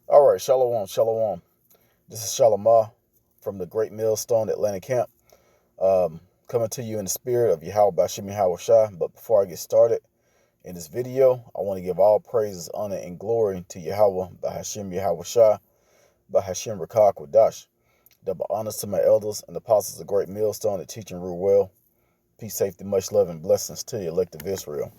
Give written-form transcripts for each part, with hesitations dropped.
All right, Shalom, Shalom. This is Shalamah from the Great Millstone Atlanta Camp, coming to you in the spirit of Yahweh Bashim Yahweh Shai. But before I get started in this video, I want to give all praises, honor, and glory to Yahweh Bahashim Yahweh Shai, Bahashim Rakah Kodash. Double honors to my elders and apostles of Great Millstone that teach and rule well. Peace, safety, much love, and blessings to the elect of Israel.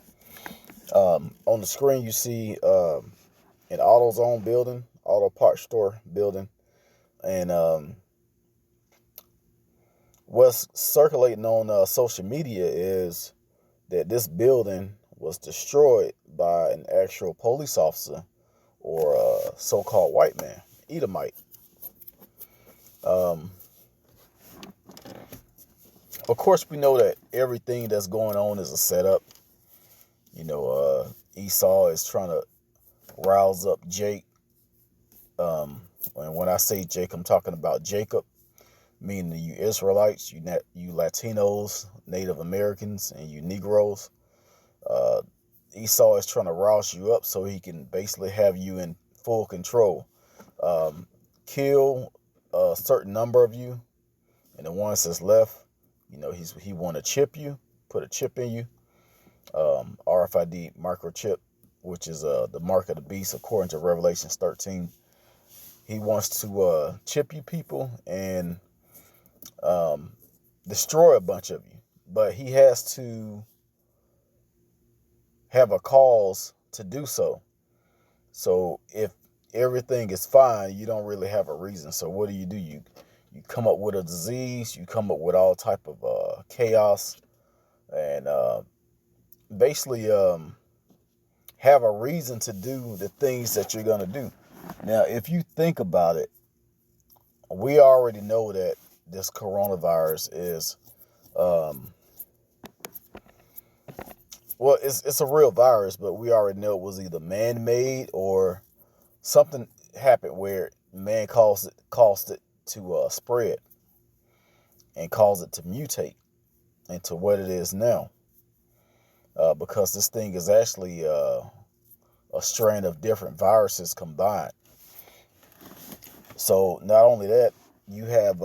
On the screen, you see an AutoZone building, auto parts store building. And what's circulating on social media is that this building was destroyed by an actual police officer or a so-called white man, Edomite. Of course, we know that everything that's going on is a setup. Esau is trying to rouse up Jake. And when I say Jake, I'm talking about Jacob, meaning you Israelites, you Latinos, Native Americans, and you Negroes. Esau is trying to rouse you up so he can basically have you in full control. Kill a certain number of you, and the ones that's left, he want to chip you, put a chip in you. RFID microchip, which is the mark of the beast according to Revelation 13. He wants to chip you people and destroy a bunch of you, but he has to have a cause to do so. So if everything is fine, you don't really have a reason. So what do? You come up with a disease, you come up with all type of chaos, and basically have a reason to do the things that you're going to do. Now, if you think about it, we already know that this coronavirus is, it's a real virus, but we already know it was either man-made or something happened where man caused it to spread and caused it to mutate into what it is now. Because this thing is actually a strain of different viruses combined. So not only that, you have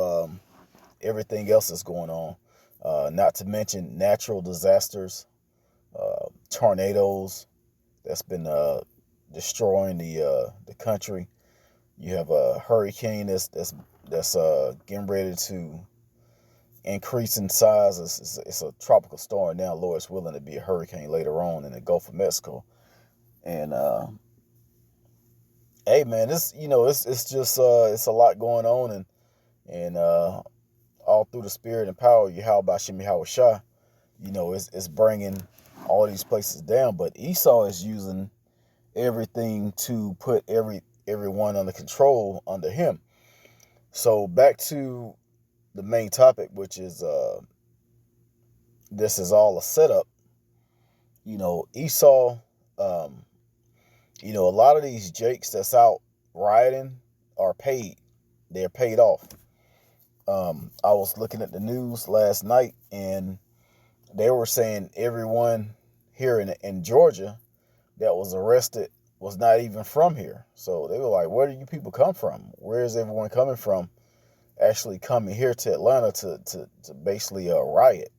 everything else that's going on. Not to mention natural disasters, tornadoes that's been destroying the country. You have a hurricane that's getting ready to increase in size. It's a tropical storm now. Lord's willing, to be a hurricane later on in the Gulf of Mexico. And hey man, it's just it's a lot going on, and all through the spirit and power of Yahweh Bashim Yahweh Shai, it's bringing all these places down. But Esau is using everything to put everyone under control under him. So back to the main topic, which is this is all a setup. Esau, a lot of these jakes that's out rioting are paid. They're paid off. I was looking at the news last night, and they were saying everyone here in Georgia that was arrested was not even from here. So they were like, where do you people come from? Where is everyone coming from actually coming here to Atlanta to basically riot?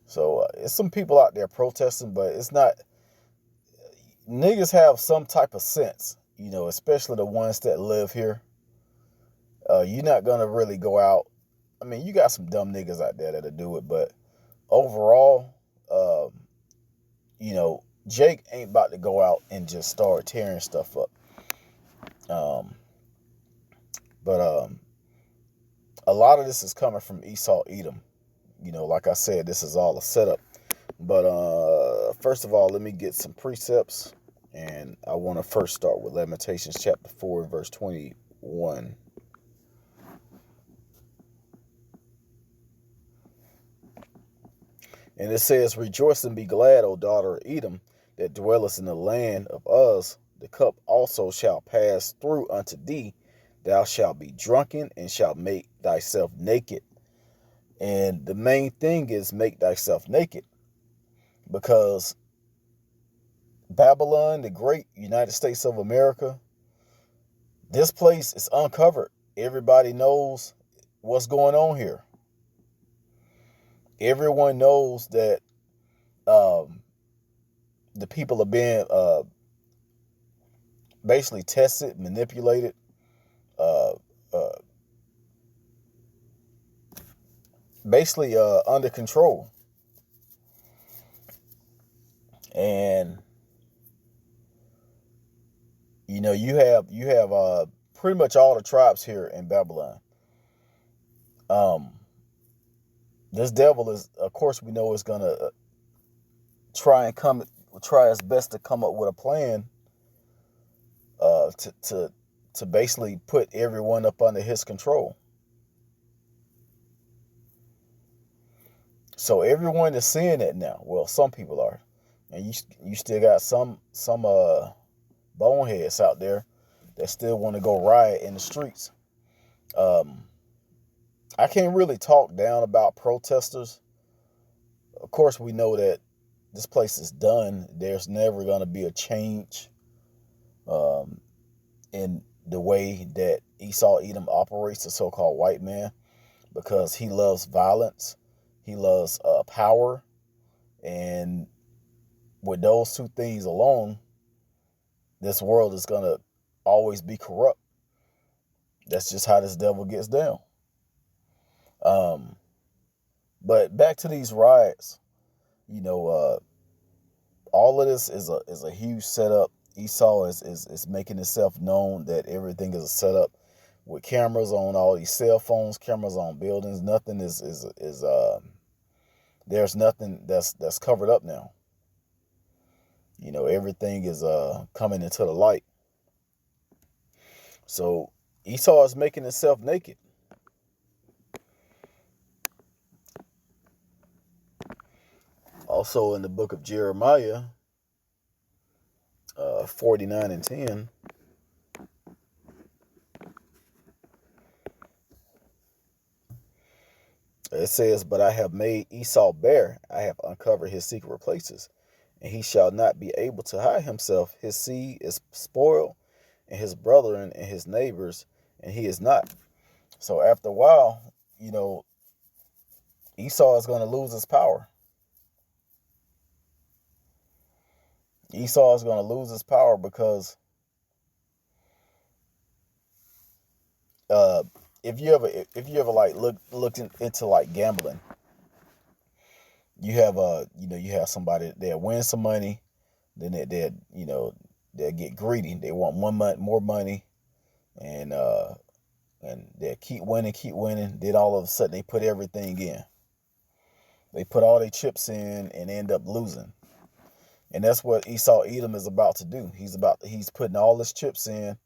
So it's some people out there protesting, but it's not. Niggas have some type of sense, especially the ones that live here. You're not going to really go out. I mean, you got some dumb niggas out there that'll do it, but overall, Jake ain't about to go out and just start tearing stuff up. But a lot of this is coming from Esau Edom. Like I said, this is all a setup. But first of all, let me get some precepts. And I want to first start with Lamentations chapter 4, verse 21. And it says, rejoice and be glad, O daughter of Edom, that dwellest in the land of Uz. The cup also shall pass through unto thee. Thou shalt be drunken and shalt make thyself naked. And the main thing is make thyself naked. Because Babylon, the great United States of America, This place is uncovered. Everybody knows what's going on here. Everyone knows that the people are being basically tested, manipulated, uh, uh, basically under control. And you have pretty much all the tribes here in Babylon. Um, this devil is, of course, we know is gonna try his best to come up with a plan to basically put everyone up under his control. So everyone is seeing it now. Well, some people are, and you still got some boneheads out there that still want to go riot in the streets. I can't really talk down about protesters. Of course, we know that this place is done. There's never going to be a change in the way that Esau Edom operates, the so-called white man, because he loves violence. He loves power. And with those two things alone, this world is going to always be corrupt. That's just how this devil gets down. But back to these riots, all of this is a huge setup. Esau is making itself known that everything is a setup with cameras on all these cell phones, cameras on buildings. Nothing is there's nothing that's covered up now. Everything is coming into the light. So Esau is making itself naked. Also in the book of Jeremiah 49 and 10, it says, "But I have made Esau bare, I have uncovered his secret places, and he shall not be able to hide himself. His seed is spoiled, and his brethren and his neighbors, and he is not." So after a while, Esau is going to lose his power. Esau is going to lose his power because if you ever like look into like gambling, you have somebody that wins some money, then they'll get greedy. They want more money, and they keep winning. Then all of a sudden they put everything in. They put all their chips in and end up losing. And that's what Esau Edom is about to do. He's putting all his chips in,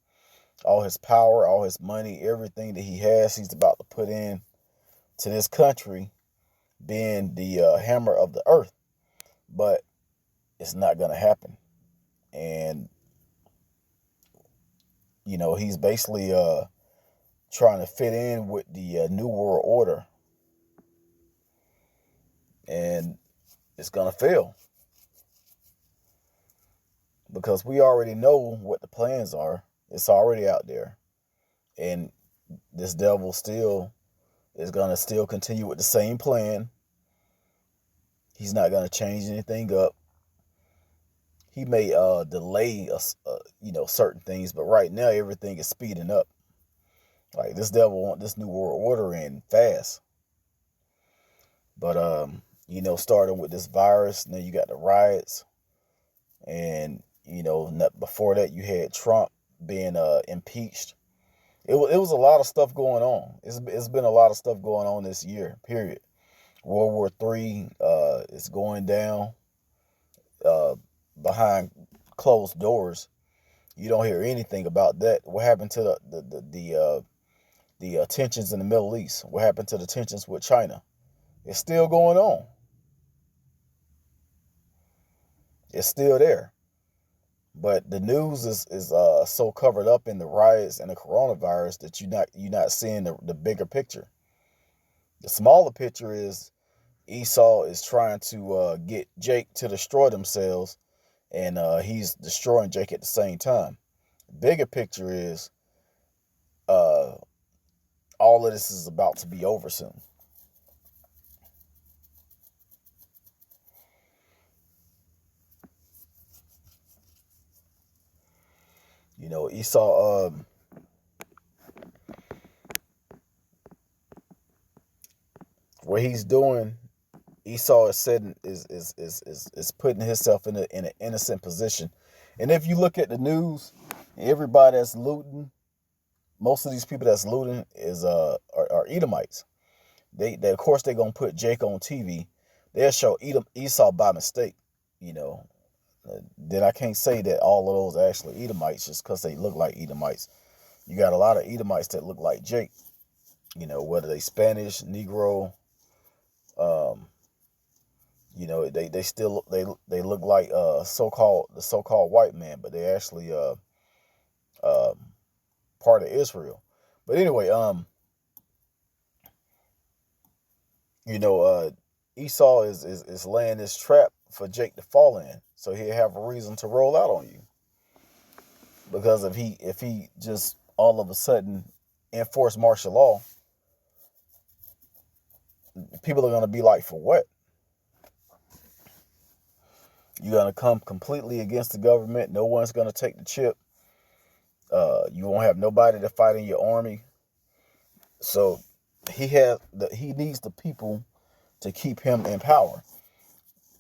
all his power, all his money, everything that he has, he's about to put in to this country, being the hammer of the earth. But it's not going to happen. And, he's basically trying to fit in with the New World Order. And it's going to fail. Because we already know what the plans are. It's already out there. And this devil still is going to still continue with the same plan. He's not going to change anything up. He may delay certain things, but right now everything is speeding up. Like, this devil want this New World Order in fast. But starting with this virus, then you got the riots, and before that you had Trump being impeached. It was a lot of stuff going on. It's been a lot of stuff going on this year, period. World War III is going down behind closed doors. You don't hear anything about that. What happened to the tensions in the Middle East? What happened to the tensions with China? It's still going on. It's still there. But the news is so covered up in the riots and the coronavirus that you're not seeing the bigger picture. The smaller picture is Esau is trying to get Jake to destroy themselves, and he's destroying Jake at the same time. The bigger picture is all of this is about to be over soon. You know, Esau, what he's doing, Esau is setting is putting himself in an innocent position. And if you look at the news, everybody that's looting, most of these people that's looting are Edomites. They of course they're gonna put Jake on TV. They'll show Esau by mistake. You know, then I can't say that all of those are actually Edomites just because they look like Edomites. You got a lot of Edomites that look like Jake. You know, whether they Spanish, Negro, you know, they still they look like the so-called white man, but they actually part of Israel. But anyway, you know, Esau is laying this trap for Jake to fall in, so he'll have a reason to roll out on you. Because if he just all of a sudden enforce martial law, people are gonna be like, for what? You're gonna come completely against the government. No one's gonna take the chip. You won't have nobody to fight in your army. So he needs the people to keep him in power.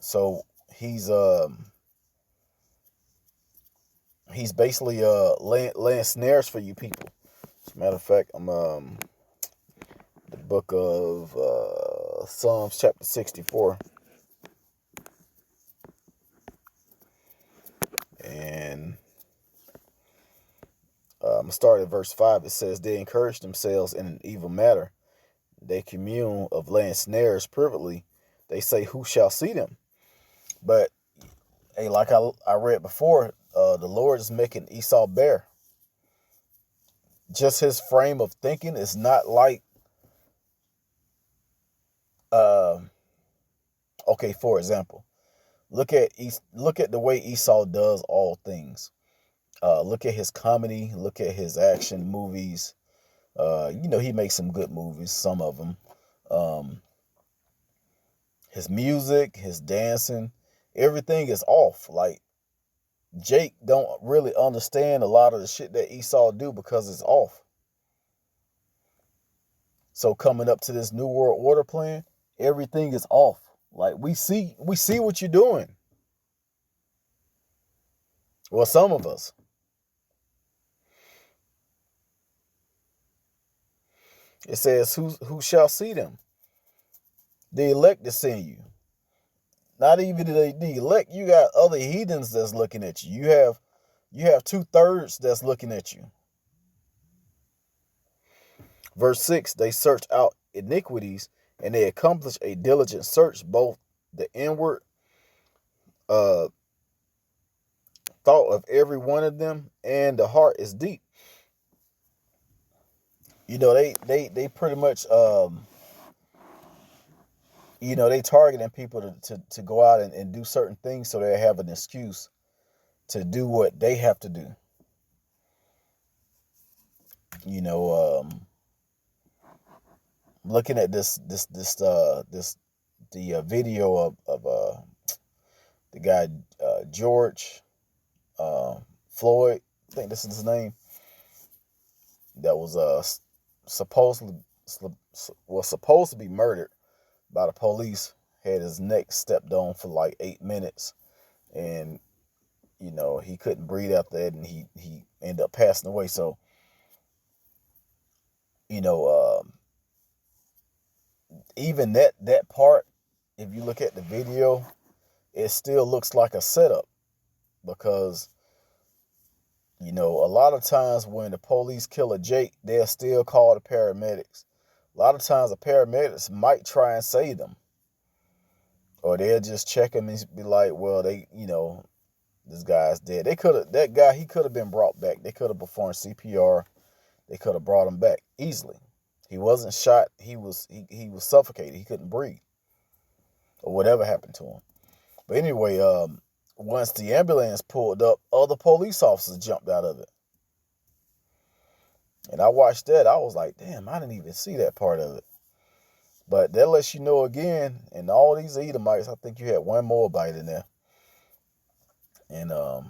So he's basically laying snares for you people. As a matter of fact, I'm the book of Psalms chapter 64. And I'm going to start at verse 5. It says, they encourage themselves in an evil matter. They commune of laying snares privately. They say, who shall see them? But, hey, like I read before, the Lord is making Esau bare. Just his frame of thinking is not like, okay, for example, look at the way Esau does all things. Look at his comedy. Look at his action movies. You know, he makes some good movies, some of them. His music, his dancing, everything is off. Like, Jake don't really understand a lot of the shit that Esau do because it's off. So coming up to this New World Order plan, everything is off. Like, we see what you're doing. Well, some of us. It says, who shall see them? The elect is seeing you. Not even the elect, you got other heathens that's looking at you. You have 2/3 that's looking at you. Verse 6, they search out iniquities, and they accomplish a diligent search, both the inward thought of every one of them, and the heart is deep. You know, they pretty much you know, they targeting people to go out and do certain things so they have an excuse to do what they have to do. You know, looking at the video of the guy George Floyd, I think this is his name, that was supposed to be murdered by the police, had his neck stepped on for like 8 minutes, and you know, he couldn't breathe after that, and he ended up passing away. So, you know, even that part, if you look at the video, it still looks like a setup, because, you know, a lot of times when the police kill a Jake, they'll still call the paramedics. A lot of times the paramedics might try and save them, or they'll just check him and be like, well, you know, this guy's dead. He could have been brought back. They could have performed CPR. They could have brought him back easily. He wasn't shot. He was suffocated. He couldn't breathe, or whatever happened to him. But anyway, once the ambulance pulled up, other police officers jumped out of it. And I watched that. I was like, damn, I didn't even see that part of it. But that lets you know again, in all these Edomites, I think you had one Moabite in there. And I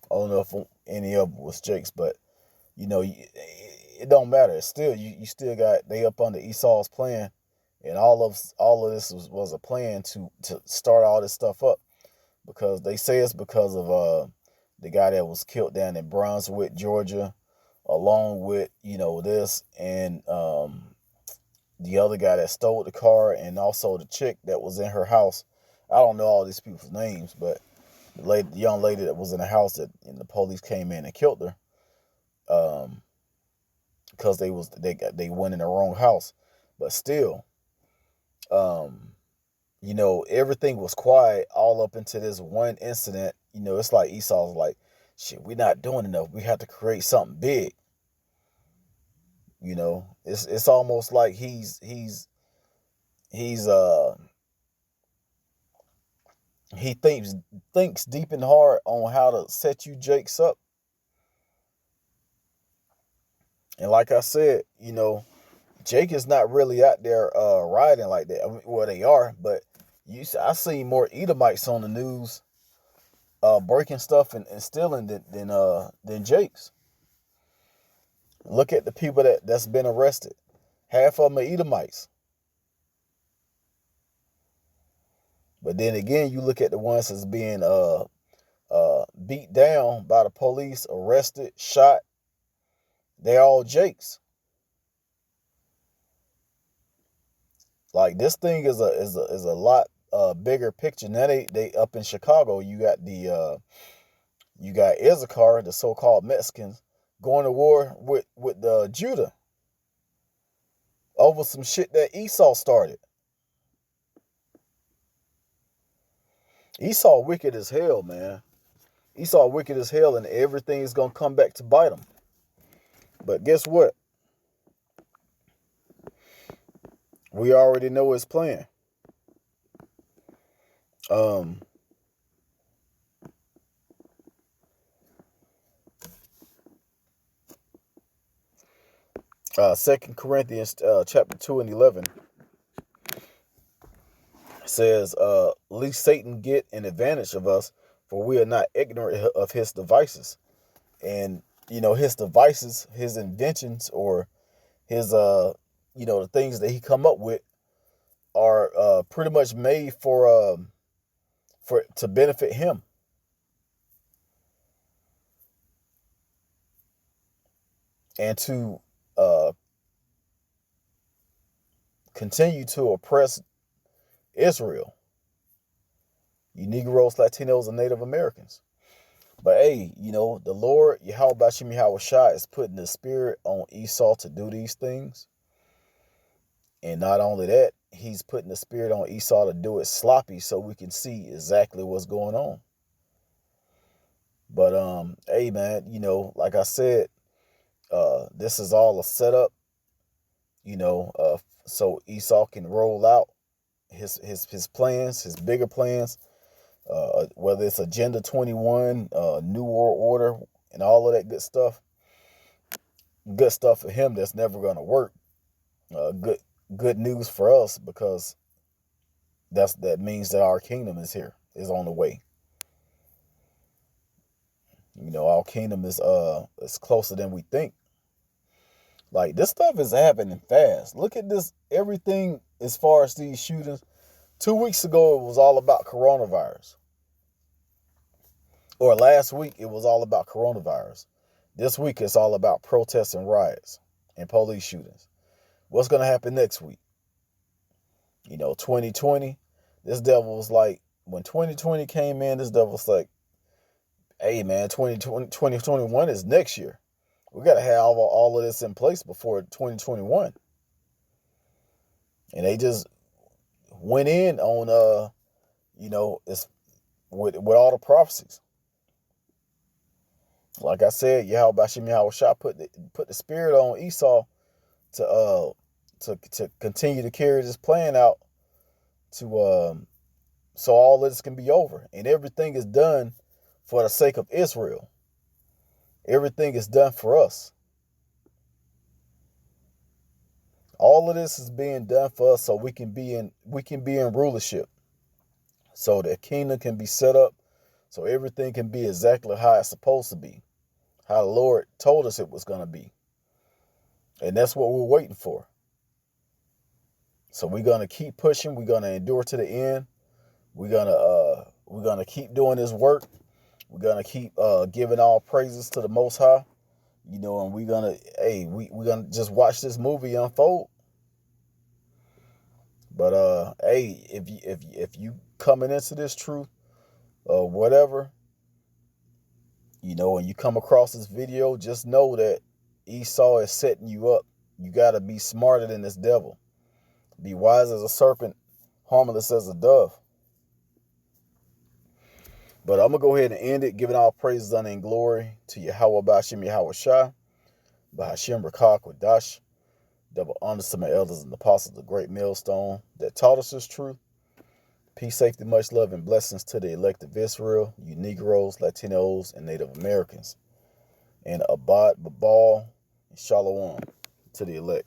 don't know if any of them was Jake's, but it don't matter. It's still you still got they up under Esau's plan, and all of this was a plan to start all this stuff up, because they say it's because of the guy that was killed down in Brunswick, Georgia, along with this and the other guy that stole the car, and also the chick that was in her house. I don't know all these people's names, but the young lady that was in the house and the police came in and killed her, because they went in the wrong house. But still, everything was quiet all up into this one incident. It's like Esau's like, shit, we're not doing enough. We have to create something big. It's almost like he thinks deep and hard on how to set you Jakes up. And like I said, Jake is not really out there riding like that. I mean, well, they are, but I see more Edomites on the news breaking stuff and stealing than Jake's. Look at the people that's been arrested. Half of them are Edomites. But then again, you look at the ones that's being beat down by the police, arrested, shot. They're all Jakes. Like, this thing is a lot bigger picture. Now they up in Chicago. You got Issachar, the so-called Mexicans, going to war with Judah over some shit that Esau started. Esau wicked as hell, man. Esau wicked as hell, and everything is gonna come back to bite him. But guess what? We already know his plan. 2 Corinthians chapter 2 and 11 says, least Satan get an advantage of us, for we are not ignorant of his devices. And, his devices, his inventions, or his, the things that he come up with are pretty much made for to benefit him. And to continue to oppress Israel, you Negroes, Latinos, and Native Americans. But hey, the Lord, Yahweh Bashim Yahweh Shah, is putting the spirit on Esau to do these things. And not only that, he's putting the spirit on Esau to do it sloppy so we can see exactly what's going on. But hey man, like I said, this is all a setup, so Esau can roll out his plans, his bigger plans, whether it's Agenda 21, New World Order, and all of that good stuff. Good stuff for him that's never going to work. Good news for us, because that means that our kingdom is on the way. Our kingdom is closer than we think. Like, this stuff is happening fast. Look at this, everything as far as these shootings. 2 weeks ago, it was all about coronavirus. Or last week, it was all about coronavirus. This week, it's all about protests and riots and police shootings. What's going to happen next week? 2020, this devil was like, when 2020 came in, this devil was like, hey man, 2021 is next year. We got to have all of this in place before 2021. And they just went in on, it's with all the prophecies. Like I said, Yahweh Bashim Yahweh Shah put the spirit on Esau to continue to carry this plan out, to so all of this can be over, and everything is done for the sake of Israel. Everything is done for us. All of this is being done for us so we can be in rulership. So the kingdom can be set up, so everything can be exactly how it's supposed to be, how the Lord told us it was going to be. And that's what we're waiting for. So we're going to keep pushing. We're going to endure to the end. We're going to keep doing this work. We're going to keep giving all praises to the Most High. You know, and we're going to just watch this movie unfold. But if you coming into this truth or whatever, you know, and you come across this video, just know that Esau is setting you up. You got to be smarter than this devil. Be wise as a serpent, harmless as a dove. But I'm going to go ahead and end it, giving all praises, honor, and glory to Yahweh Bashim Yahweh Shai, Bahashim Rakak Wadash. Double honors to my elders and apostles, the great millstone that taught us this truth. Peace, safety, much love, and blessings to the elect of Israel, you Negroes, Latinos, and Native Americans. And Abad, Babal, and Shalom to the elect.